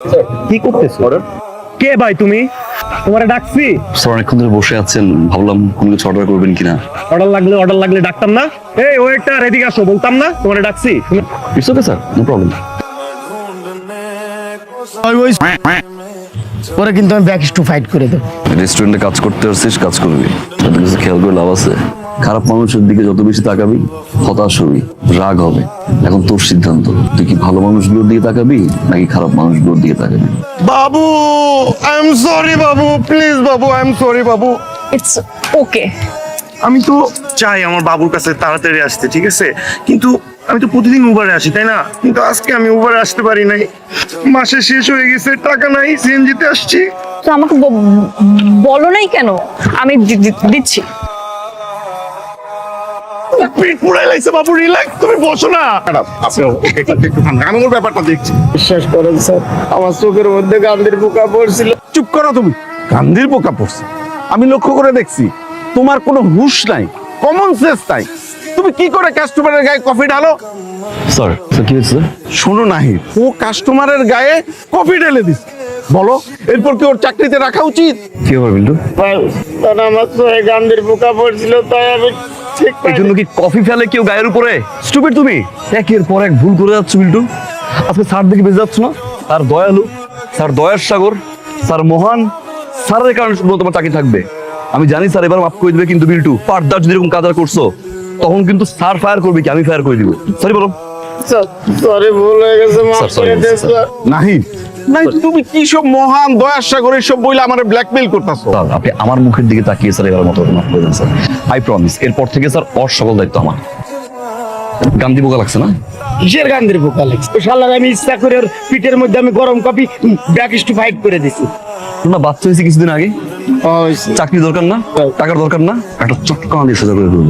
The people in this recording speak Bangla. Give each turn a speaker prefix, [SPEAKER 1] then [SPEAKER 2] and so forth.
[SPEAKER 1] কি করতেছো? কে ভাই তুমি? তোমারে ডাকছি।
[SPEAKER 2] স্যার অনেকক্ষণ ধরে বসে আছেন, ভাবলাম কোনো কিছু অর্ডার করবেন কিনা।
[SPEAKER 1] অর্ডার লাগলে ডাকতাম না? এই ওয়েটার এদিকে আসো, বলতাম না তোমারে ডাকছি?
[SPEAKER 2] It's okay sir, no problem.
[SPEAKER 3] পরে কিন্তু আমি ব্যাক টু ফাইট করে দেবো।
[SPEAKER 2] রেস্টুরেন্টে কাজ করতে আসছিস, কাজ করবি, তাদের কিছু খেয়াল করে লাভ আছে? খারাপ মানুষের দিকে যত বেশি তাকাবি হতাশ হবি, রাগ হবে। এখন তোর সিদ্ধান্ত, তুই কি ভালো মানুষগুলোর দিকে তাকাবি নাকি খারাপ মানুষগুলোর দিকে তাকাবি?
[SPEAKER 4] বাবু I am sorry Babu, please Babu, I am sorry Babu.
[SPEAKER 5] It's okay.
[SPEAKER 4] আমি তো চাই আমার বাবুর কাছে তাড়াতাড়ি আসতে, ঠিক আছে, কিন্তু আমি তো প্রতিদিন উবারে আসি, তাই না? কিন্তু আজকে আমি উবারে আসতে পারি নাই, মাসে শেষ হয়ে গেছে, টাকা নাই, সিএনজিতে আসছি।
[SPEAKER 5] তো আমাকে বলো নাই কেন? আমি দিচ্ছি।
[SPEAKER 4] পেট পুরাই লাগছে বাবু, রিল্যাক্স, তুমি বসো না। আমি ওর ব্যাপারটা দেখছি।
[SPEAKER 3] বিশ্বাস করেন স্যার, আমার চোখের মধ্যে গান্ধীর পোকা পড়ছিল।
[SPEAKER 6] চুপ করো তুমি। গান্ধীর পোকা পড়ছে আমি লক্ষ্য করে দেখছি। তোমার কোনো হুঁশ নাই, কমন সেন্স নাই। তুমি কি করে কাস্টমারের গায়ে কফি ঢালো?
[SPEAKER 2] স্যার স্যার কি হয়েছে?
[SPEAKER 6] শোনো নাহিদ, ও কাস্টমারের গায়ে কফি ঢেলে দিস। বলো এরপর কি ওর চাকরিতে রাখা উচিত?
[SPEAKER 2] কি হবে বিল্টু?
[SPEAKER 3] তখন আমার চোখে গান্ধীর পোকা পড়ছিল, তাই আমি ঠিক
[SPEAKER 2] এই জন্য কি কফি ফেলে কেউ গায়ের উপরে? স্টুপিড তুমি, একের পর এক ভুল করে যাচ্ছ বিল্টু। আজকে স্যার দেখে বেঁচে যাচ্ছ না? স্যার দয়ালু, স্যার দয়ার সাগর, স্যার মহান, স্যারের কারণে শুধু তোমার চাকরি থাকবে। আমি জানি স্যার এবার মাফ করে দেবে, কিন্তু বিল্টু পার্দার যদি এরকম কাজ আর করছো তখন কিন্তু স্যার ফায়ার করবে কি আমি ফায়ার করে দিব। সরি বলো।
[SPEAKER 3] সরি, ভুল হয়ে গেছে, মাফ
[SPEAKER 2] স্যার, sorry
[SPEAKER 3] করে দেন
[SPEAKER 2] বলছি,
[SPEAKER 3] স্যার।
[SPEAKER 6] নাহিদ, নাহিদ তুমি কি সব মহান দয়ার সাগর এসব বইলে আমার ব্ল্যাকমেইল করতেছো?
[SPEAKER 2] স্যার আপনি আমার মুখের দিকে তাকিয়ে স্যার এবার মতো মাফ করে দেন স্যার, আই প্রমিস। এরপর থেকে স্যার ওর সকল দায়িত্ব আমার। গান্ধী বোকা লাগছে না?
[SPEAKER 3] কিসের গান্ধীর পোকা লাগছে? তো শালার আমি ইচ্ছা করে ওর পিঠের মধ্যে আমি গরম কফি ব্যাক টু ফাইট করে দিছি।
[SPEAKER 2] তোমরা বাচ্চা হয়েছে কিছুদিন আগে, চাকরি দরকার না, টাকার দরকার না, একটা চটকানা দিয়ে সোজা করে দেবো।